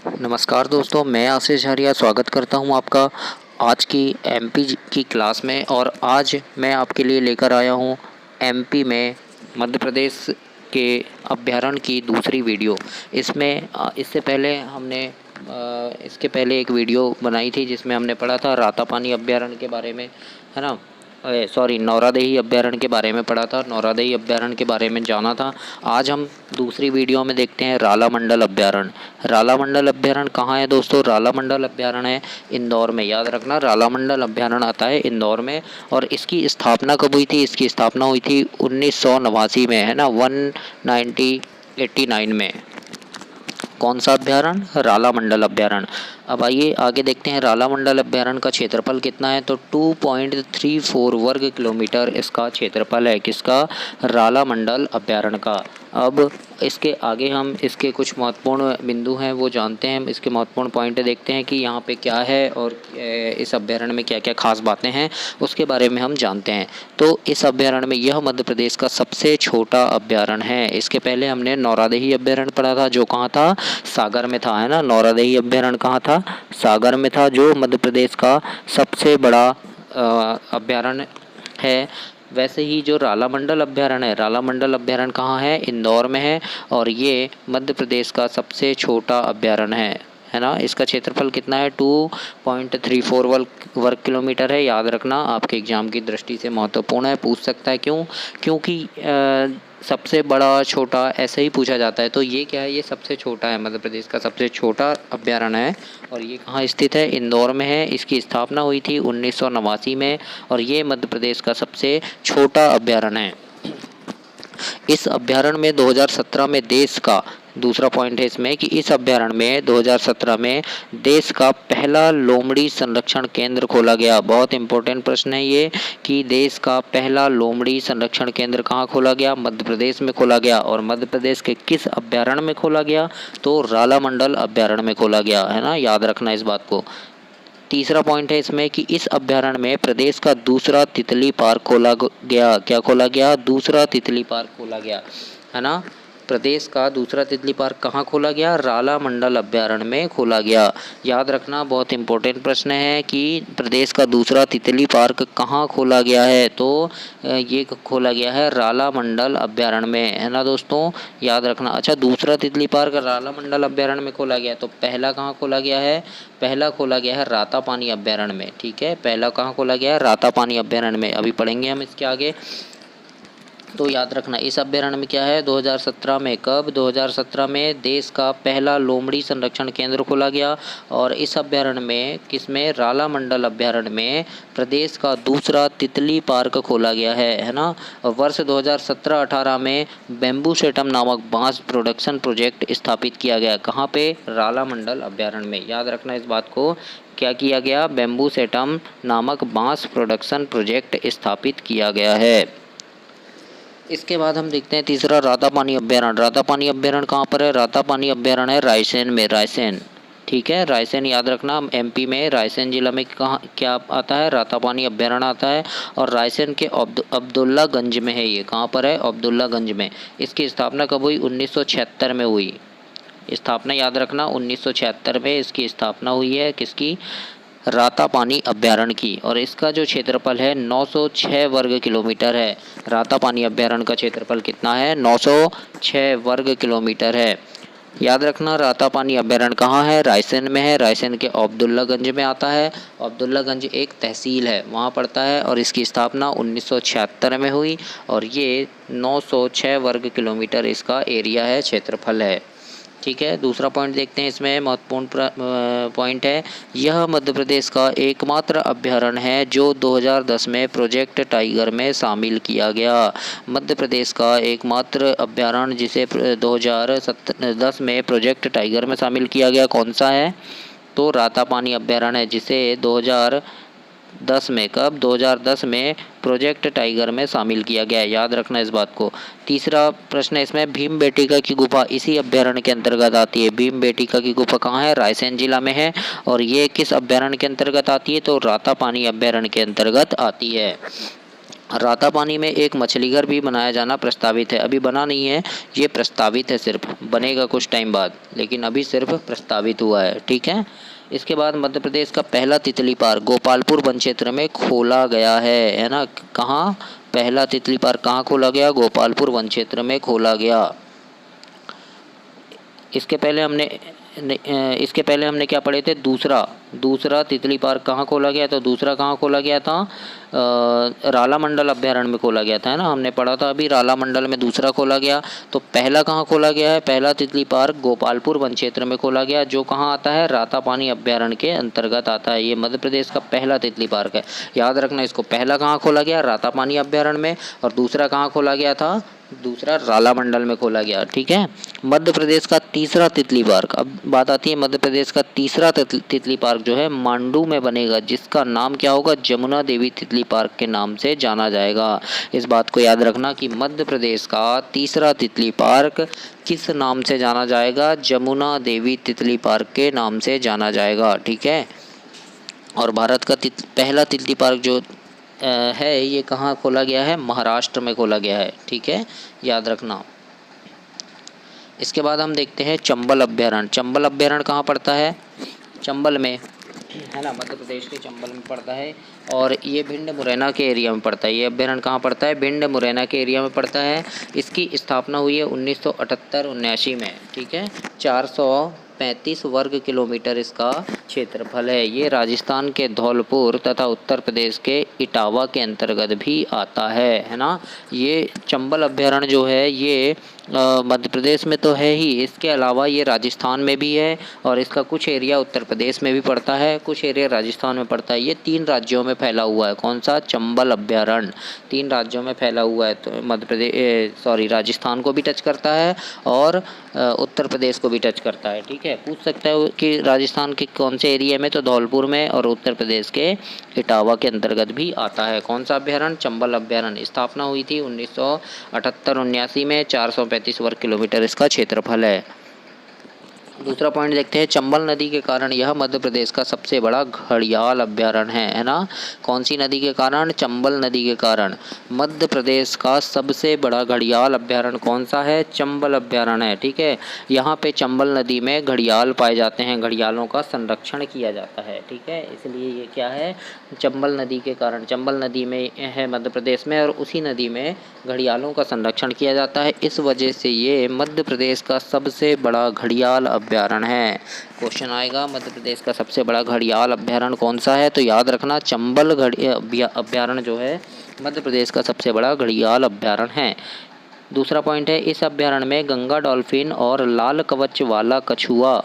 नमस्कार दोस्तों, मैं आशीष झारिया स्वागत करता हूं आपका आज की एमपी की क्लास में। और आज मैं आपके लिए लेकर आया हूं एमपी में मध्य प्रदेश के अभ्यारण्य की दूसरी वीडियो। इसमें इससे पहले हमने इसके पहले एक वीडियो बनाई थी जिसमें हमने पढ़ा था रातापानी अभ्यारण्य के बारे में, है ना। नौरादेही अभ्यारण्य के बारे में पढ़ा था, नौरादेही अभ्यारण्य के बारे में जाना था। आज हम दूसरी वीडियो में देखते हैं रालामंडल अभ्यारण्य। रालामंडल अभ्यारण्य कहाँ है दोस्तों? रालामंडल अभ्यारण्य है इंदौर में। याद रखना, रालामंडल अभ्यारण्य आता है इंदौर में। और इसकी स्थापना कब हुई थी? इसकी स्थापना हुई थी 1989 में, है ना, 1989 में। कौन सा अभ्यारण्य? रालामंडल अभ्यारण्य। अब आइए आगे देखते हैं रालामंडल अभ्यारण्य का क्षेत्रफल कितना है। तो 2.34 वर्ग किलोमीटर इसका क्षेत्रफल है। किसका? रालामंडल अभ्यारण्य का। अब इसके आगे हम इसके कुछ महत्वपूर्ण बिंदु हैं वो जानते हैं। इसके महत्वपूर्ण पॉइंट देखते हैं कि यहाँ पे क्या है और इस अभ्यारण्य में क्या क्या खास बातें हैं, उसके बारे में हम जानते हैं। तो इस अभ्यारण्य में यह मध्य प्रदेश का सबसे छोटा अभ्यारण्य है। इसके पहले हमने नौरादेही अभ्यारण्य पढ़ा था, जो कहाँ था? सागर में था, है ना। नौरादेही अभ्यारण्य कहाँ था? सागर में था, जो मध्य प्रदेश का सबसे बड़ा अभ्यारण्य है। वैसे ही जो रालामंडल अभ्यारण्य है, रालामंडल अभ्यारण्य कहाँ है? इंदौर में है। और ये मध्य प्रदेश का सबसे छोटा अभ्यारण्य है ना। इसका क्षेत्रफल कितना है? 2.34 वर्ग किलोमीटर है। याद रखना, आपके एग्जाम की दृष्टि से महत्वपूर्ण है, पूछ सकता है। क्यों? क्योंकि सबसे बड़ा छोटा ऐसे ही पूछा जाता है। तो ये क्या है? ये सबसे छोटा है, मध्य प्रदेश का सबसे छोटा अभ्यारण्य है। और ये कहाँ स्थित है? इंदौर में है। इसकी स्थापना हुई थी 1989 में। और ये मध्य प्रदेश का सबसे छोटा अभ्यारण्य है। इस अभ्यारण्य में 2017 में देश का, दूसरा पॉइंट है इसमें कि इस अभ्यारण्य में 2017 में देश का पहला लोमड़ी संरक्षण केंद्र खोला गया। बहुत इंपॉर्टेंट प्रश्न है ये कि देश का पहला लोमड़ी संरक्षण केंद्र कहाँ खोला गया? मध्य प्रदेश में खोला गया। और मध्य प्रदेश के किस अभ्यारण्य में खोला गया? तो रालामंडल अभ्यारण्य में खोला गया, है ना। याद रखना इस बात को। तीसरा पॉइंट है इसमें कि इस अभ्यारण्य में प्रदेश का दूसरा तितली पार्क खोला गया। क्या खोला गया? दूसरा तितली पार्क खोला गया, है ना। प्रदेश का दूसरा तितली पार्क कहाँ खोला गया? रालामंडल अभ्यारण्य में खोला गया। याद रखना, बहुत इंपॉर्टेंट प्रश्न है कि प्रदेश का दूसरा तितली पार्क कहाँ खोला गया है। तो ये खोला गया है रालामंडल अभ्यारण्य में, है ना दोस्तों। याद रखना। अच्छा, दूसरा तितली पार्क रालामंडल अभ्यारण्य में खोला गया, तो पहला कहाँ खोला गया है? पहला खोला गया है रातापानी अभ्यारण्य में। ठीक है, पहला कहाँ खोला गया है? रातापानी अभ्यारण्य में। अभी पढ़ेंगे हम इसके आगे। तो याद रखना, इस अभ्यारण्य में क्या है? 2017 में। कब? 2017 में देश का पहला लोमड़ी संरक्षण केंद्र खोला गया। और इस अभ्यारण्य में, किसमें? रालामंडल अभ्यारण्य में प्रदेश का दूसरा तितली पार्क खोला गया है ना। और वर्ष 2017-18 में बेम्बू सेटम नामक बांस प्रोडक्शन प्रोजेक्ट स्थापित किया गया। कहाँ पे? रालामंडल अभ्यारण्य में। याद रखना इस बात को। क्या किया गया? बेम्बू सेटम नामक बांस प्रोडक्शन प्रोजेक्ट स्थापित किया गया है। इसके बाद हम देखते हैं तीसरा रातापानी अभ्यारण्य। रातापानी अभ्यारण्य कहाँ पर है? रातापानी अभ्यारण्य है रायसेन में। रायसेन, ठीक है, रायसेन। याद रखना, एमपी में रायसेन जिला में कहाँ क्या आता है? रातापानी अभ्यारण्य आता है। और रायसेन के अब्दुल्लागंज में है ये। कहाँ पर है? अब्दुल्लागंज में। इसकी स्थापना कब हुई? 1976 में हुई। स्थापना याद रखना, 1976 में इसकी स्थापना हुई है। किसकी? रातापानी अभ्यारण्य की। और इसका जो क्षेत्रफल है 906 वर्ग किलोमीटर है। रातापानी अभ्यारण्य का क्षेत्रफल कितना है? 906 वर्ग किलोमीटर है। याद रखना, रातापानी अभ्यारण्य कहाँ है? रायसेन में है। रायसेन के अब्दुल्लागंज में आता है। अब्दुल्लागंज एक तहसील है, वहाँ पड़ता है। और इसकी स्थापना 1976 में हुई। और ये 906 वर्ग किलोमीटर इसका एरिया है, क्षेत्रफल है। ठीक है, दूसरा पॉइंट देखते हैं। इसमें महत्वपूर्ण पॉइंट है, यह मध्य प्रदेश का एकमात्र अभ्यारण्य है जो 2010 में प्रोजेक्ट टाइगर में शामिल किया गया। मध्य प्रदेश का एकमात्र अभ्यारण्य जिसे 2010 में प्रोजेक्ट टाइगर में शामिल किया गया, कौन सा है? तो रातापानी अभ्यारण्य है, जिसे 2010 में, कब? 2010 में प्रोजेक्ट टाइगर में शामिल किया गया है। याद रखना इस बात को। तीसरा प्रश्न है इसमें, भीमबेटका की गुफा इसी अभ्यारण्य के अंतर्गत आती है। भीमबेटका की गुफा कहाँ है? रायसेन जिला में है। और ये किस अभ्यारण्य के अंतर्गत आती है? तो रातापानी अभ्यारण्य के अंतर्गत आती है। रातापानी में एक मछलीघर भी बनाया जाना प्रस्तावित है। अभी बना नहीं है, ये प्रस्तावित है, सिर्फ बनेगा कुछ टाइम बाद, लेकिन अभी सिर्फ प्रस्तावित हुआ है। ठीक है। इसके बाद मध्य प्रदेश का पहला तितली पार्क गोपालपुर वन क्षेत्र में खोला गया है ना। कहाँ पहला तितली पार्क कहाँ खोला गया? गोपालपुर वन क्षेत्र में खोला गया। इसके पहले हमने क्या पढ़े थे? दूसरा तितली पार्क कहाँ खोला गया? तो दूसरा कहाँ खोला गया था? राला मंडल अभ्यारण्य में खोला गया था, है ना। हमने पढ़ा था अभी, राला मंडल में दूसरा खोला गया। तो पहला कहाँ खोला गया है? पहला तितली पार्क गोपालपुर वन क्षेत्र में खोला गया, जो कहाँ आता है? रातापानी अभ्यारण्य के अंतर्गत आता है। ये मध्य प्रदेश का पहला तितली पार्क है, याद रखना इसको। पहला कहाँ खोला गया? रातापानी अभ्यारण्य में। और दूसरा कहाँ खोला गया था? दूसरा राला मंडल में खोला गया। ठीक है। मध्य प्रदेश का तीसरा तितली पार्क, अब बात आती है मध्य प्रदेश का तीसरा तितली पार्क जो है मांडू में बनेगा, जिसका नाम क्या होगा? जमुना देवी तितली पार्क के नाम से जाना जाएगा। इस बात को याद रखना कि मध्य प्रदेश का तीसरा तितली पार्क किस नाम से जाना जाएगा? जमुना देवी तितली पार्क के नाम से जाना जाएगा। ठीक है। और भारत का पहला तितली पार्क जो है ये कहाँ खोला गया है? महाराष्ट्र में खोला गया है। ठीक है, याद रखना। इसके बाद हम देखते हैं चंबल अभ्यारण्य। चंबल अभ्यारण्य कहाँ पड़ता है? चंबल में, है ना, मध्य प्रदेश के चंबल में पड़ता है। और ये भिंड मुरैना के एरिया में पड़ता है। ये अभ्यारण्य कहाँ पड़ता है? भिंड मुरैना के एरिया में पड़ता है। इसकी स्थापना हुई है 1978-79 में। ठीक है। 435 वर्ग किलोमीटर इसका क्षेत्रफल है। ये राजस्थान के धौलपुर तथा उत्तर प्रदेश के इटावा के अंतर्गत भी आता है ना। ये चंबल अभ्यारण्य जो है ये मध्य प्रदेश में तो है ही, इसके अलावा ये राजस्थान में भी है और इसका कुछ एरिया उत्तर प्रदेश में भी पड़ता है, कुछ एरिया राजस्थान में पड़ता है। ये 3 राज्यों में फैला हुआ है। कौन सा? चंबल अभ्यारण्य 3 राज्यों में फैला हुआ है। तो राजस्थान को भी टच करता है और उत्तर प्रदेश को भी टच करता है। ठीक है। पूछ सकता है कि राजस्थान के कौन से एरिया में? तो धौलपुर में। और उत्तर प्रदेश के इटावा के अंतर्गत भी आता है। कौन सा अभ्यारण्य? चंबल अभ्यारण्य। स्थापना हुई थी 1978-79 में। 435 वर्ग किलोमीटर इसका क्षेत्रफल है। दूसरा पॉइंट देखते हैं, चंबल नदी के कारण यह मध्य प्रदेश का सबसे बड़ा घड़ियाल अभ्यारण्य है ना। कौन सी नदी के कारण? चंबल नदी के कारण मध्य प्रदेश का सबसे बड़ा घड़ियाल अभ्यारण्य कौन सा है? चंबल अभ्यारण्य है। ठीक है। यहाँ पे चंबल नदी में घड़ियाल पाए जाते हैं, घड़ियालों का संरक्षण किया जाता है। ठीक है। इसलिए ये क्या है? चंबल नदी के कारण, चंबल नदी में है मध्य प्रदेश में, और उसी नदी में घड़ियालों का संरक्षण किया जाता है। इस वजह से ये मध्य प्रदेश का सबसे बड़ा घड़ियाल अभ्यारण्य है। क्वेश्चन आएगा मध्य प्रदेश का सबसे बड़ा घड़ियाल अभ्यारण्य कौन सा है? तो याद रखना चंबल अभ्यारण्य जो है मध्य प्रदेश का सबसे बड़ा घड़ियाल अभ्यारण्य है। दूसरा पॉइंट है, इस अभ्यारण्य में गंगा डॉल्फिन और लाल कवच वाला कछुआ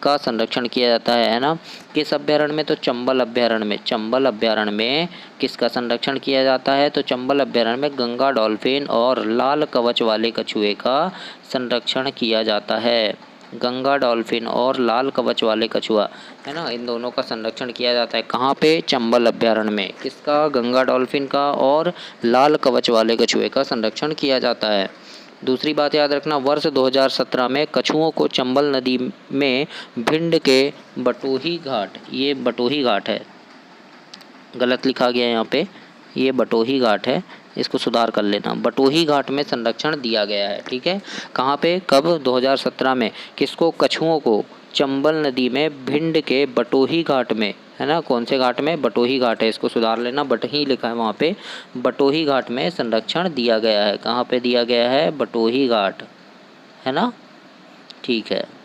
का संरक्षण किया जाता है ना। किस अभ्यारण्य में? तो चंबल अभ्यारण्य में। चंबल अभ्यारण्य में किसका संरक्षण किया जाता है? तो चंबल अभ्यारण्य में गंगा डॉल्फिन और लाल कवच वाले कछुए का संरक्षण किया जाता है। गंगा डॉल्फिन और लाल कवच वाले कछुआ, है ना, इन दोनों का संरक्षण किया जाता है। कहाँ पे? चंबल अभ्यारण्य में। किसका? गंगा डॉल्फिन का और लाल कवच वाले कछुए का संरक्षण किया जाता है। दूसरी बात याद रखना, वर्ष 2017 में कछुओं को चंबल नदी में भिंड के बटोही घाट, ये बटोही घाट है, गलत लिखा गया यहाँ पे, ये बटोही घाट है, इसको सुधार कर लेना। बटोही घाट में संरक्षण दिया गया है। ठीक है। कहाँ पे? कब? 2017 में। किसको? कछुओं को चंबल नदी में भिंड के बटोही घाट में, है ना। कौन से घाट में? बटोही घाट है, इसको सुधार लेना, बटही लिखा है वहाँ पे। बटोही घाट में संरक्षण दिया गया है। कहाँ पे दिया गया है? बटोही घाट, है ना। ठीक है।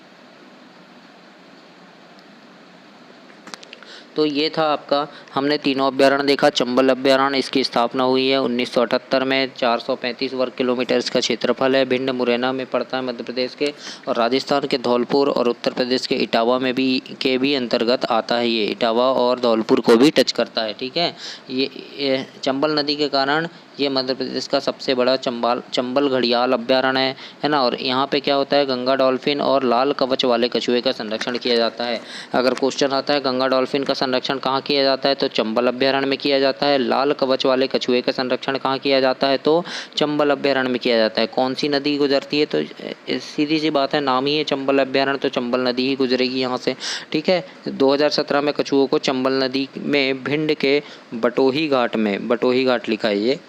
तो ये था आपका, हमने तीनों अभ्यारण्य देखा। चंबल अभ्यारण्य, इसकी स्थापना हुई है 1978 में। 435 वर्ग किलोमीटर इसका क्षेत्रफल है। भिंड मुरैना में पड़ता है मध्य प्रदेश के, और राजस्थान के धौलपुर और उत्तर प्रदेश के इटावा में भी अंतर्गत आता है। ये इटावा और धौलपुर को भी टच करता है। ठीक है। ये चंबल नदी के कारण ये मध्य प्रदेश का सबसे बड़ा चंबल घड़ियाल अभ्यारण्य है ना। और यहाँ पे क्या होता है, गंगा डॉल्फिन और लाल कवच वाले कछुए का संरक्षण किया जाता है। अगर क्वेश्चन आता है गंगा डॉल्फिन का संरक्षण कहाँ किया जाता है, तो चंबल अभ्यारण्य में किया जाता है। लाल कवच वाले कछुए का संरक्षण कहाँ किया जाता है, तो चंबल अभ्यारण्य में किया जाता है। कौन सी नदी गुजरती है, तो सीधी सी बात है, नाम ही है चंबल अभ्यारण्य, तो चंबल नदी ही गुजरेगी यहाँ से। ठीक है। 2017 में कछुओं को चंबल नदी में भिंड के बटोही घाट लिखा है, ये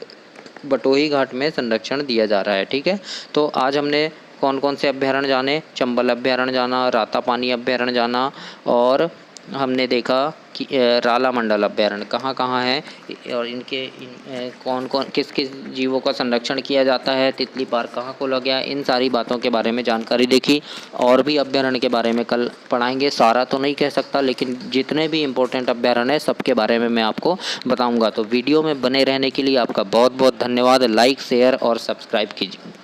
बटोही घाट में संरक्षण दिया जा रहा है। ठीक है। तो आज हमने कौन कौन से अभ्यारण्य जाने, चंबल अभ्यारण्य जाना, रातापानी अभ्यारण्य जाना, और हमने देखा कि रालामंडल अभ्यारण्य कहाँ कहाँ है और इनके कौन कौन किस किस जीवों का संरक्षण किया जाता है, तितली पार्क कहाँ खोला गया, इन सारी बातों के बारे में जानकारी देखी। और भी अभ्यारण्य के बारे में कल पढ़ाएंगे, सारा तो नहीं कह सकता, लेकिन जितने भी इम्पोर्टेंट अभ्यारण्य है सबके बारे में मैं आपको बताऊँगा। तो वीडियो में बने रहने के लिए आपका बहुत बहुत धन्यवाद। लाइक, शेयर और सब्सक्राइब कीजिए।